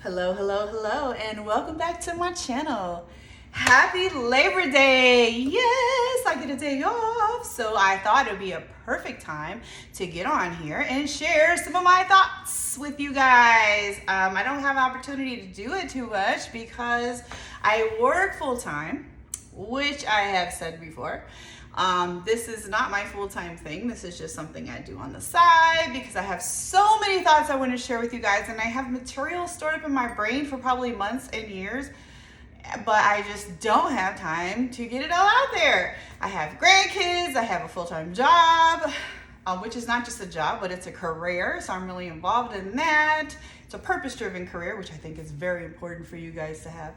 Hello, hello, hello, and welcome back to my channel. Happy Labor Day! Yes, I get a day off, so I thought it would be a perfect time to get on here and share some of my thoughts with you guys. I don't have an opportunity to do it too much because I work full-time, which I have said before. This is not my full-time thing. This is just something I do on the side because I have so many thoughts I want to share with you guys, and I have material stored up in my brain for probably months and years, but I just don't have time to get it all out there. I have grandkids, I have a full-time job, which is not just a job, but it's a career, so I'm really involved in that. It's a purpose-driven career, which I think is very important for you guys to have.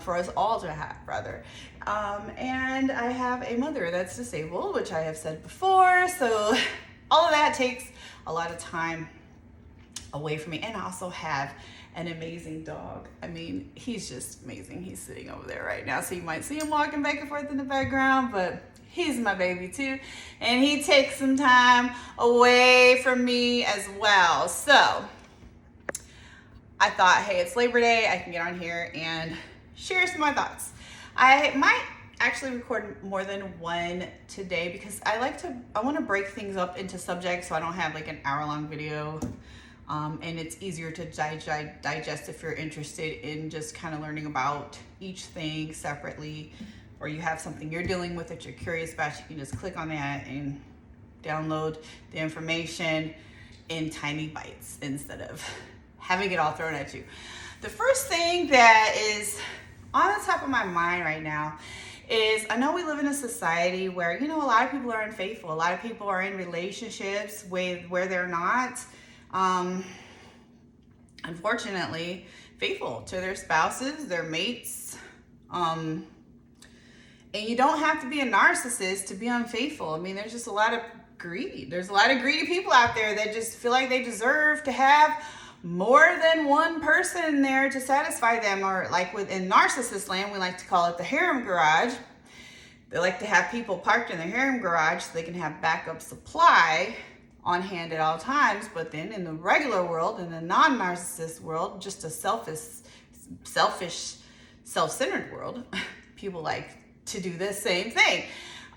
For us all to have, rather. And I have a mother that's disabled, which I have said before, so all of that takes a lot of time away from me. And I also have an amazing dog. I mean, he's just amazing. He's sitting over there right now, so you might see him walking back and forth in the background, but he's my baby too, and he takes some time away from me as well. So I thought, hey, it's Labor Day, I can get on here and share some of my thoughts. I might actually record more than one today because I want to break things up into subjects so I don't have like an hour-long video, and it's easier to digest if you're interested in just kind of learning about each thing separately, or you have something you're dealing with that you're curious about. You can just click on that and download the information in tiny bites instead of having it all thrown at you. The first thing that is on the top of my mind right now is, I know we live in a society where, a lot of people are unfaithful. A lot of people are in relationships where they're not, unfortunately, faithful to their spouses, their mates. And you don't have to be a narcissist to be unfaithful. I mean, there's just a lot of greed. There's a lot of greedy people out there that just feel like they deserve to have more than one person there to satisfy them, or like within narcissist land, we like to call it the harem garage. They like to have people parked in the harem garage so they can have backup supply on hand at all times. But then in the regular world, in the non-narcissist world, just a selfish, self-centered world, people like to do the same thing.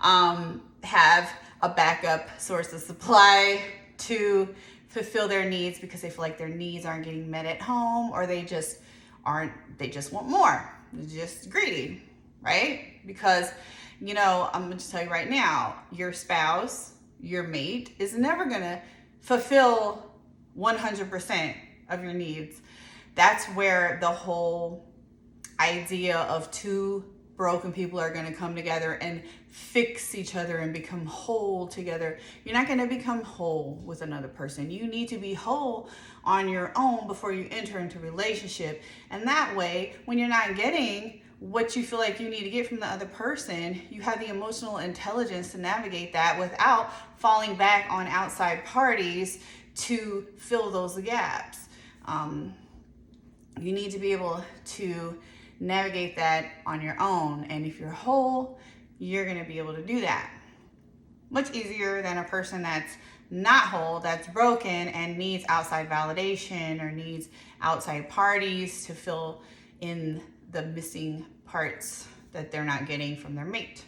Have a backup source of supply to fulfill their needs because they feel like their needs aren't getting met at home, or they just want more. They're just greedy, right? Because, I'm gonna just tell you right now, your spouse, your mate, is never gonna fulfill 100% of your needs. That's where the whole idea of two broken people are going to come together and fix each other and become whole together. You're not going to become whole with another person. You need to be whole on your own before you enter into a relationship. And that way, when you're not getting what you feel like you need to get from the other person, you have the emotional intelligence to navigate that without falling back on outside parties to fill those gaps. You need to be able to navigate that on your own. And if you're whole, you're going to be able to do that. Much easier than a person that's not whole, that's broken and needs outside validation or needs outside parties to fill in the missing parts that they're not getting from their mate.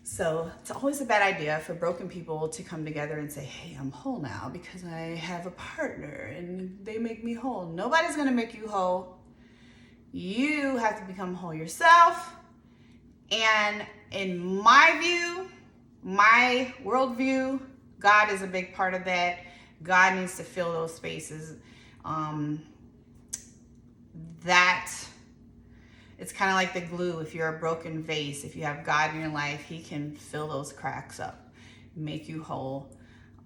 So it's always a bad idea for broken people to come together and say, hey, I'm whole now because I have a partner and they make me whole. Nobody's going to make you whole. You have to become whole yourself. And in my view, my worldview, God is a big part of that. God needs to fill those spaces. It's kind of like the glue. If you're a broken vase, if you have God in your life, He can fill those cracks up, make you whole,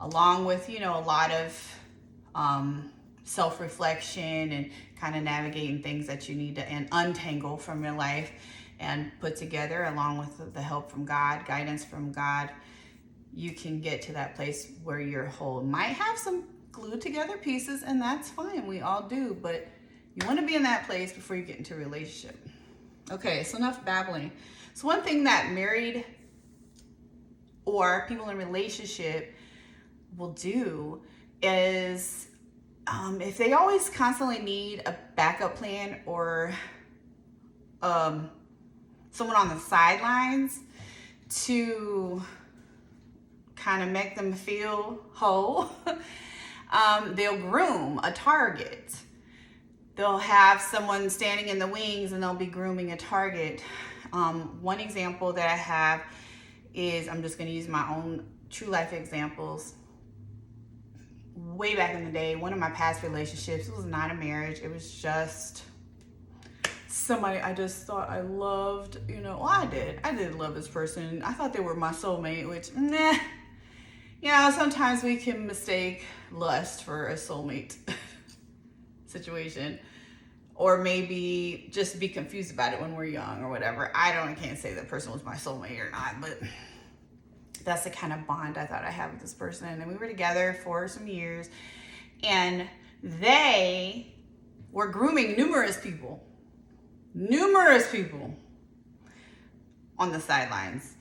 along with, a lot of self-reflection and kind of navigating things that you need to untangle from your life and put together, along with the help from God, guidance from God. You can get to that place where you're whole. Might have some glued together pieces, and that's fine. We all do, but you want to be in that place before you get into a relationship. Okay, so enough babbling. So one thing that married or people in a relationship will do is if they always constantly need a backup plan or someone on the sidelines to kind of make them feel whole, they'll groom a target. They'll have someone standing in the wings and they'll be grooming a target. One example that I have is, I'm just going to use my own true life examples. Way back in the day, one of my past relationships, it was not a marriage. It was just somebody I just thought I loved, well, I did love this person. I thought they were my soulmate, which, sometimes we can mistake lust for a soulmate situation, or maybe just be confused about it when we're young or whatever. I can't say that person was my soulmate or not, but that's the kind of bond I thought I had with this person. And we were together for some years, and they were grooming numerous people on the sidelines.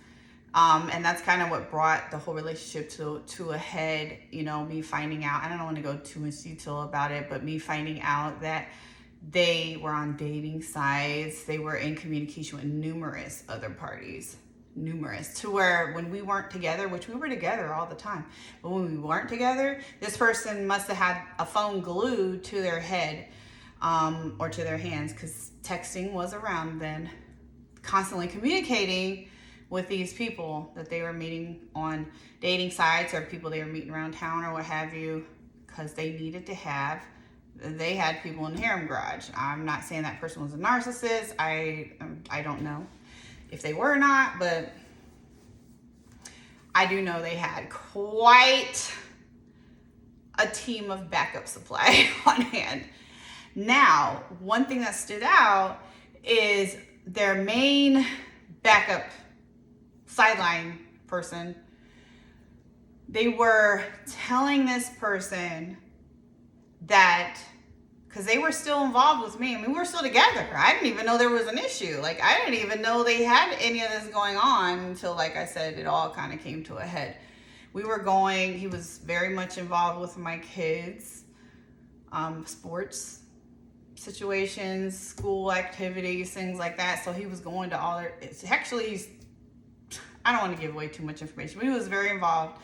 And that's kind of what brought the whole relationship to a head, me finding out. I don't want to go too much detail about it, but me finding out that they were on dating sites. They were in communication with numerous other parties, to where when we weren't together, which we were together all the time, but when we weren't together, this person must have had a phone glued to their head or to their hands, because texting was around then, constantly communicating with these people that they were meeting on dating sites or people they were meeting around town or what have you, because they had people in the harem garage. I'm not saying that person was a narcissist. I don't know if they were or not, but I do know they had quite a team of backup supply on hand. Now, one thing that stood out is their main backup sideline person. They were telling this person that, because they were still involved with me. I mean, we were still together. I didn't even know there was an issue. Like, I didn't even know they had any of this going on until, like I said, it all kind of came to a head. He was very much involved with my kids, sports situations, school activities, things like that. So he was going to all their, I don't want to give away too much information, but he was very involved.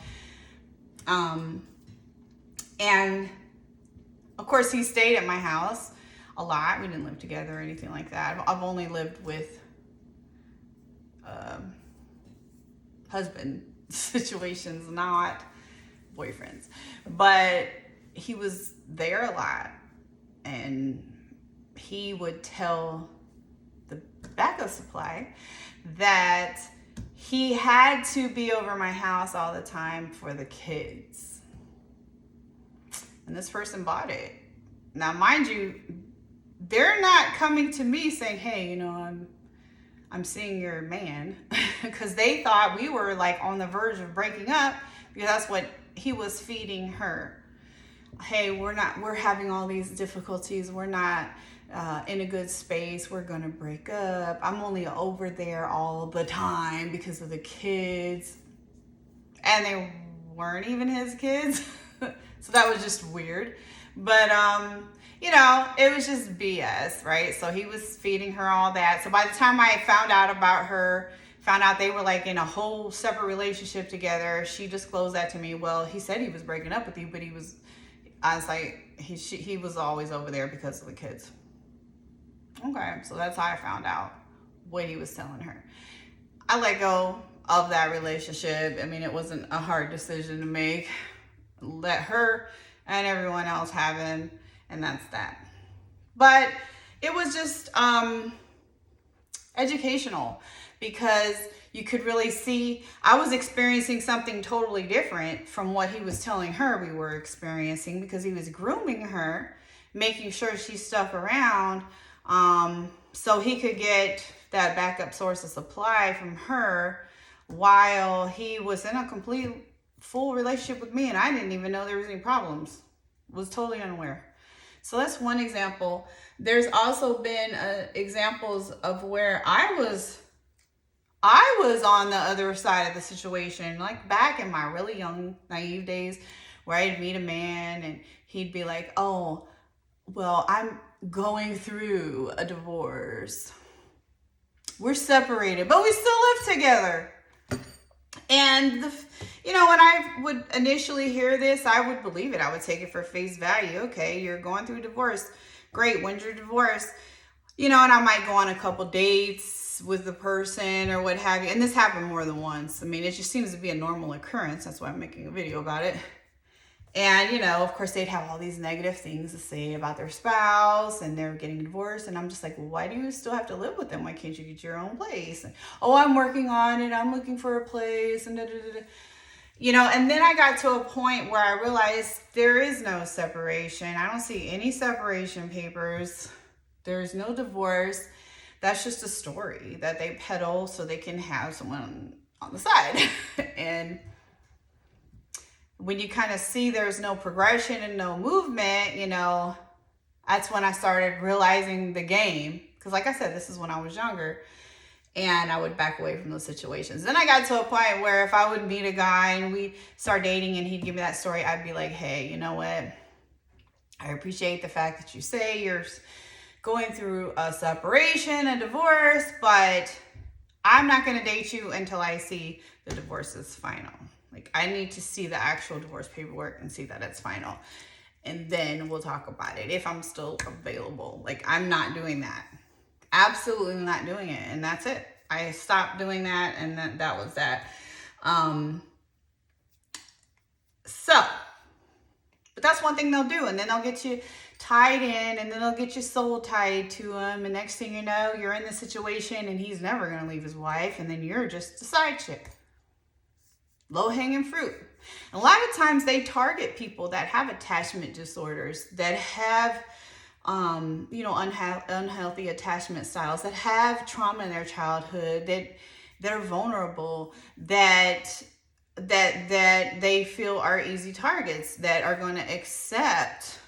And of course, he stayed at my house a lot. We didn't live together or anything like that. I've only lived with husband situations, not boyfriends. But he was there a lot, and he would tell the backup supply that he had to be over my house all the time for the kids. And this person bought it. Now, mind you, they're not coming to me saying, hey, I'm seeing your man, because they thought we were like on the verge of breaking up, because that's what he was feeding her. Hey, we're having all these difficulties. We're not in a good space. We're going to break up. I'm only over there all the time because of the kids. And they weren't even his kids. So that was just weird. But, it was just BS, right? So he was feeding her all that. So by the time I found out they were like in a whole separate relationship together, she disclosed that to me. Well, he said he was breaking up with you, but I was like, he was always over there because of the kids. Okay, so that's how I found out what he was telling her. I let go of that relationship. I mean, it wasn't a hard decision to make. Let her and everyone else have him, and that's that. But it was just educational, because you could really see I was experiencing something totally different from what he was telling her we were experiencing, because he was grooming her, making sure she stuck around so he could get that backup source of supply from her, while he was in a complete full relationship with me, and I didn't even know there was any problems. Was totally unaware. So that's one example. There's also been examples of where I was on the other side of the situation, like back in my really young, naive days, where I'd meet a man and he'd be like, oh, well, I'm going through a divorce. We're separated, but we still live together. And, when I would initially hear this, I would believe it. I would take it for face value. Okay, you're going through a divorce. Great, when's your divorce? And I might go on a couple dates with the person or what have you. And this happened more than once. I mean, it just seems to be a normal occurrence. That's why I'm making a video about it. And, of course, they'd have all these negative things to say about their spouse and they're getting divorced. And I'm just like, well, why do you still have to live with them? Why can't you get your own place? And, oh, I'm working on it. I'm looking for a place. And and then I got to a point where I realized there is no separation. I don't see any separation papers. There's no divorce. That's just a story that they peddle so they can have someone on the side. And when you kind of see there's no progression and no movement, that's when I started realizing the game. Because like I said, this is when I was younger and I would back away from those situations. Then I got to a point where if I would meet a guy and we start dating and he'd give me that story, I'd be like, hey, you know what? I appreciate the fact that you say you're going through a separation, a divorce, but I'm not going to date you until I see the divorce is final. Like, I need to see the actual divorce paperwork and see that it's final. And then we'll talk about it if I'm still available. Like, I'm not doing that. Absolutely not doing it. And that's it. I stopped doing that, and that was that. But that's one thing they'll do. And then they'll get you tied in, and then they'll get your soul tied to him. And next thing you know, you're in this situation, and he's never going to leave his wife. And then you're just a side chick. Low-hanging fruit. And a lot of times they target people that have attachment disorders, that have, unhealthy attachment styles, that have trauma in their childhood, that are vulnerable, that they feel are easy targets, that are going to accept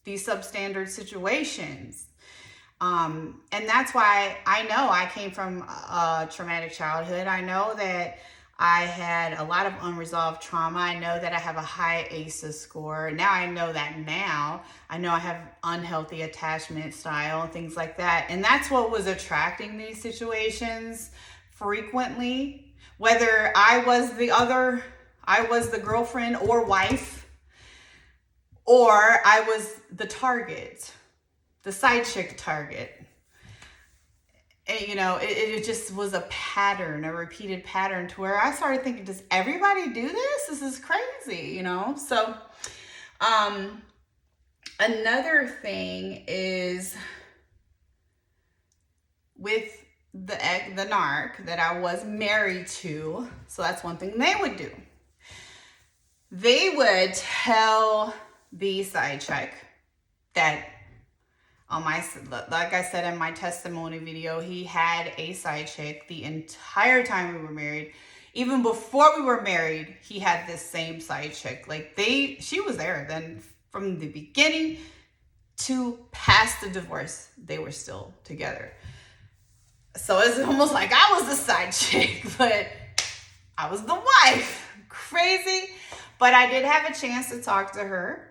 these substandard situations. And that's why I know I came from a traumatic childhood. I know that I had a lot of unresolved trauma. I know that I have a high ACEs score. Now I know that now. I know I have unhealthy attachment style and things like that. And that's what was attracting these situations frequently. Whether I was the girlfriend or wife, or I was the target, the side chick target. And, it just was a pattern, a repeated pattern, to where I started thinking, does everybody do this? This is crazy, So, another thing is with the narc that I was married to. So that's one thing they would do. They would tell the side chick that, like I said in my testimony video, he had a side chick the entire time we were married. Even before we were married, he had this same side chick. Like, she was there then from the beginning to past the divorce. They were still together. So it's almost like I was the side chick, but I was the wife. Crazy. But I did have a chance to talk to her,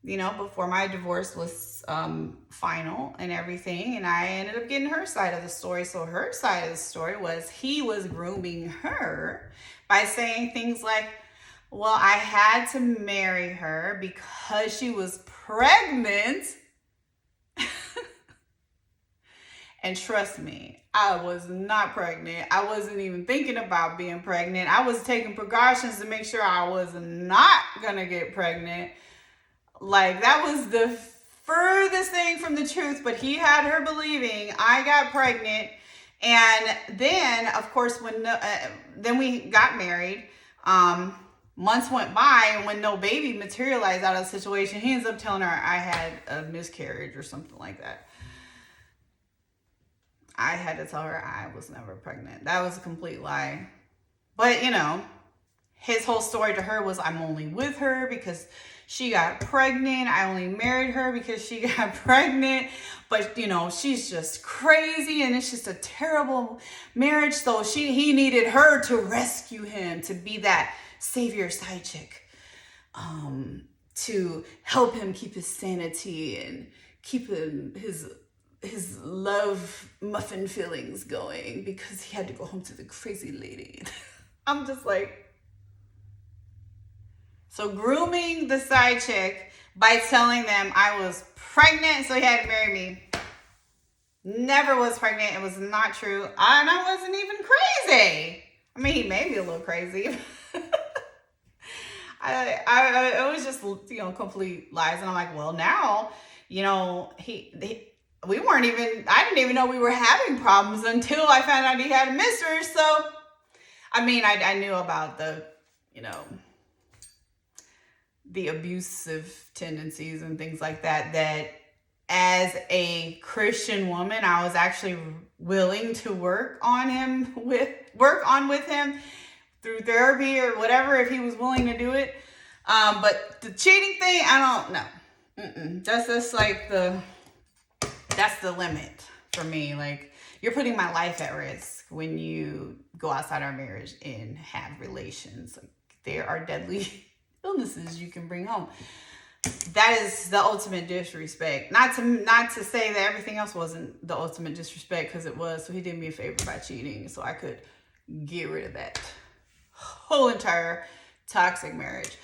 before my divorce was final and everything. And I ended up getting her side of the story. So her side of the story was he was grooming her by saying things like, well, I had to marry her because she was pregnant. And trust me, I was not pregnant. I wasn't even thinking about being pregnant. I was taking precautions to make sure I was not going to get pregnant. Like, that was the furthest thing from the truth, but he had her believing I got pregnant. And then, of course, then we got married. Months went by, and when no baby materialized out of the situation, he ends up telling her I had a miscarriage or something like that. I had to tell her I was never pregnant. That was a complete lie. But, his whole story to her was, I'm only with her because she got pregnant. I only married her because she got pregnant. But, she's just crazy, and it's just a terrible marriage. So he needed her to rescue him, to be that savior side chick. to help him keep his sanity and keep his love muffin feelings going because he had to go home to the crazy lady. I'm just like, so grooming the side chick by telling them I was pregnant, so he had to marry me. Never was pregnant. It was not true. And I wasn't even crazy. I mean, he made me a little crazy. I was just, complete lies. And I'm like, well, now, we weren't even, I didn't even know we were having problems until I found out he had a mistress. So, I mean, I knew about the abusive tendencies and things like that as a Christian woman, I was actually willing to work on with him through therapy or whatever, if he was willing to do it. But the cheating thing, I don't know. That's just like that's the limit for me. Like, you're putting my life at risk when you go outside our marriage and have relations. Like, there are deadly illnesses you can bring home. That is the ultimate disrespect. Not to say that everything else wasn't the ultimate disrespect, because it was. So he did me a favor by cheating, so I could get rid of that whole entire toxic marriage.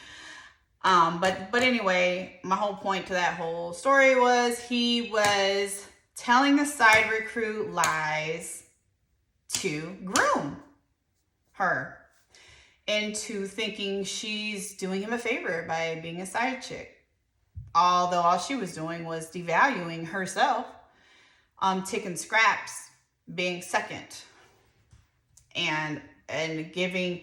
But anyway, my whole point to that whole story was he was telling the side recruit lies to groom her into thinking she's doing him a favor by being a side chick. Although all she was doing was devaluing herself, taking scraps, being second, and giving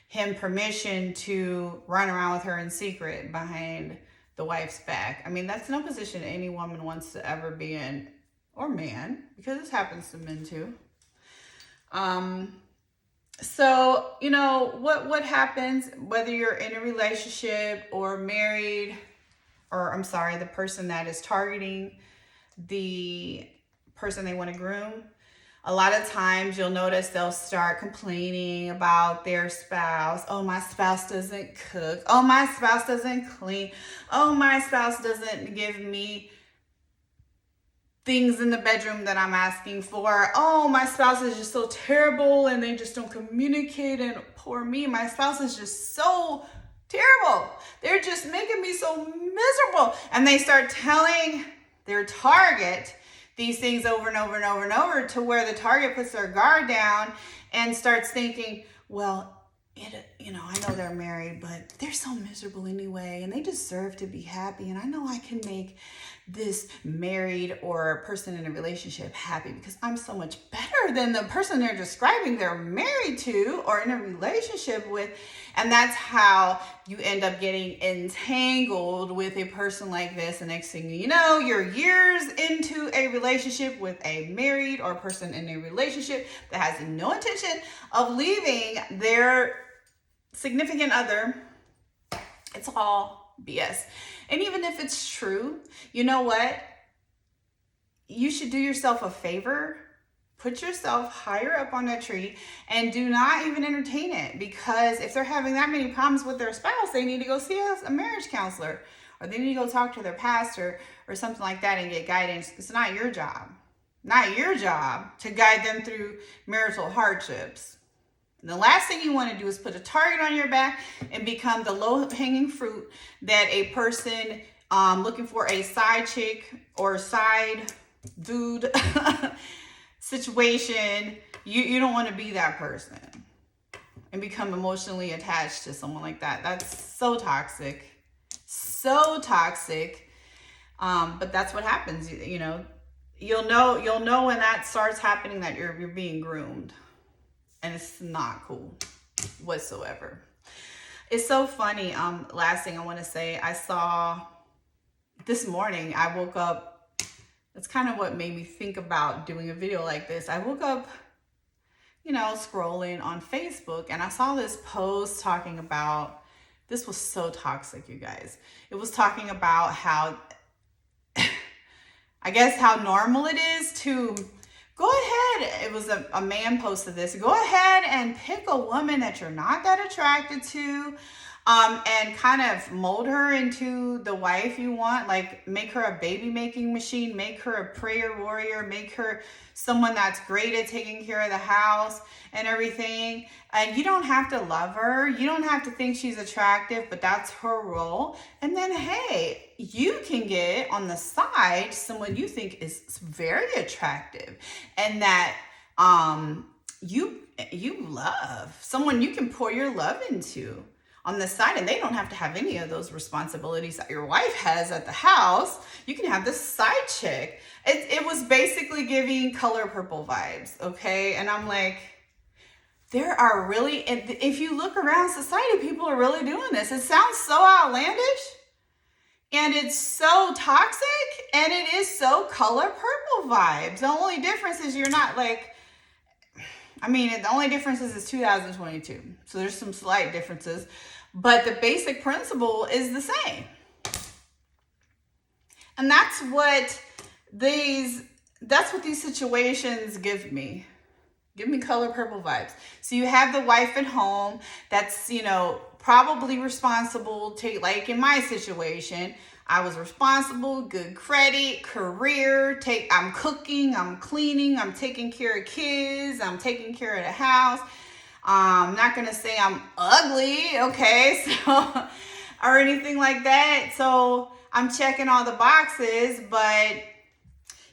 him permission to run around with her in secret behind the wife's back. I mean, that's no position any woman wants to ever be in, or man, because this happens to men too. So, what happens, whether you're in a relationship or married, or the person that is targeting the person they want to groom, a lot of times you'll notice they'll start complaining about their spouse. Oh, my spouse doesn't cook. Oh, my spouse doesn't clean. Oh, my spouse doesn't give me things in the bedroom that I'm asking for. Oh, my spouse is just so terrible and they just don't communicate. And poor me, my spouse is just so terrible. They're just making me so miserable. And they start telling their target these things over and over and over and over, to where the target puts their guard down and starts thinking, well, I know they're married, but they're so miserable anyway, and they deserve to be happy. And I know I can make this married or person in a relationship happy because I'm so much better than the person they're describing they're married to or in a relationship with. And that's how you end up getting entangled with a person like this. And next thing you know, you're years into a relationship with a married or person in a relationship that has no intention of leaving their significant other. It's all BS. And even if it's true, you know what? You should do yourself a favor. Put yourself higher up on that tree and do not even entertain it, because if they're having that many problems with their spouse, they need to go see a marriage counselor, or they need to go talk to their pastor or something like that and get guidance. It's not your job. Not your job to guide them through marital hardships. And the last thing you want to do is put a target on your back and become the low-hanging fruit that a person looking for a side chick or side dude situation, you don't want to be that person and become emotionally attached to someone like that. That's so toxic. So toxic. But that's what happens. You'll know when that starts happening that you're being groomed. And it's not cool whatsoever. It's so funny. Last thing I want to say, I saw this morning, I woke up. That's kind of what made me think about doing a video like this. I woke up, scrolling on Facebook, and I saw this post talking about, this was so toxic, you guys. It was talking about how, I guess how normal it is to go ahead. It was a man posted this. Go ahead and pick a woman that you're not that attracted to. and kind of mold her into the wife you want. Like, make her a baby making machine, make her a prayer warrior, make her someone that's great at taking care of the house and everything. And you don't have to love her. You don't have to think she's attractive, but that's her role. And then, hey, you can get on the side someone you think is very attractive and that you love, someone you can pour your love into on the side, and they don't have to have any of those responsibilities that your wife has at the house. You can have this side chick. It was basically giving Color Purple vibes, okay? And I'm like, there are really, if you look around society, people are really doing this. It sounds so outlandish, and it's so toxic, and it is so Color Purple vibes. The only difference is you're not like, I mean, the only difference is it's 2022. So there's some slight differences, but the basic principle is the same. And that's what these situations give me. Give me Color Purple vibes. So you have the wife at home that's, probably responsible to, like in my situation, I was responsible, good credit, career, I'm cooking, I'm cleaning, I'm taking care of kids, I'm taking care of the house. I'm not going to say I'm ugly, okay, so, or anything like that. So I'm checking all the boxes, but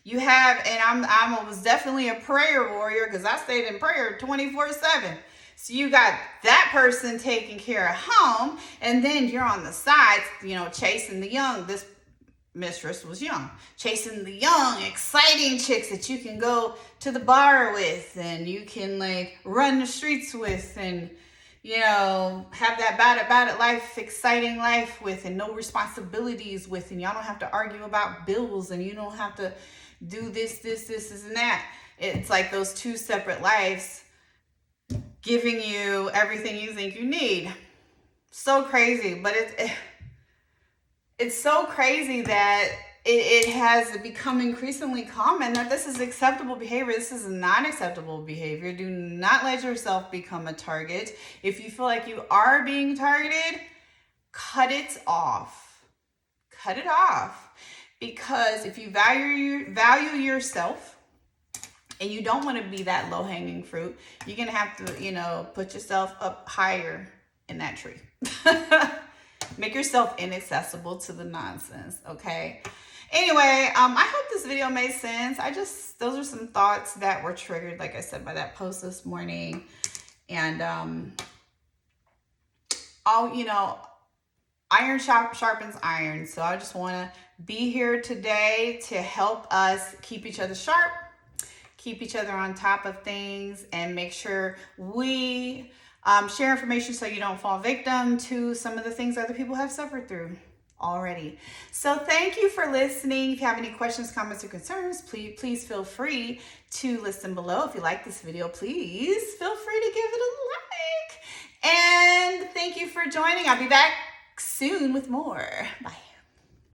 you have, and I was definitely a prayer warrior because I stayed in prayer 24/7. So you got that person taking care of home, and then you're on the sides, chasing the young. This mistress was young, chasing the young, exciting chicks that you can go to the bar with, and you can like run the streets with, and have that about it life, exciting life with, and no responsibilities with, and y'all don't have to argue about bills, and you don't have to do this, and that. It's like those two separate lives giving you everything you think you need. So crazy, but it's so crazy that it has become increasingly common that this is acceptable behavior. This is not acceptable behavior. Do not let yourself become a target. If you feel like you are being targeted, cut it off. Cut it off. Because if you value yourself, and you don't want to be that low-hanging fruit, you're going to have to, put yourself up higher in that tree. Make yourself inaccessible to the nonsense, okay? Anyway, I hope this video made sense. Those are some thoughts that were triggered, like I said, by that post this morning. And, iron sharpens iron. So I just want to be here today to help us keep each other sharp, keep each other on top of things, and make sure we share information so you don't fall victim to some of the things other people have suffered through already. So thank you for listening. If you have any questions, comments, or concerns, please feel free to listen below. If you like this video, please feel free to give it a like. And thank you for joining. I'll be back soon with more. Bye.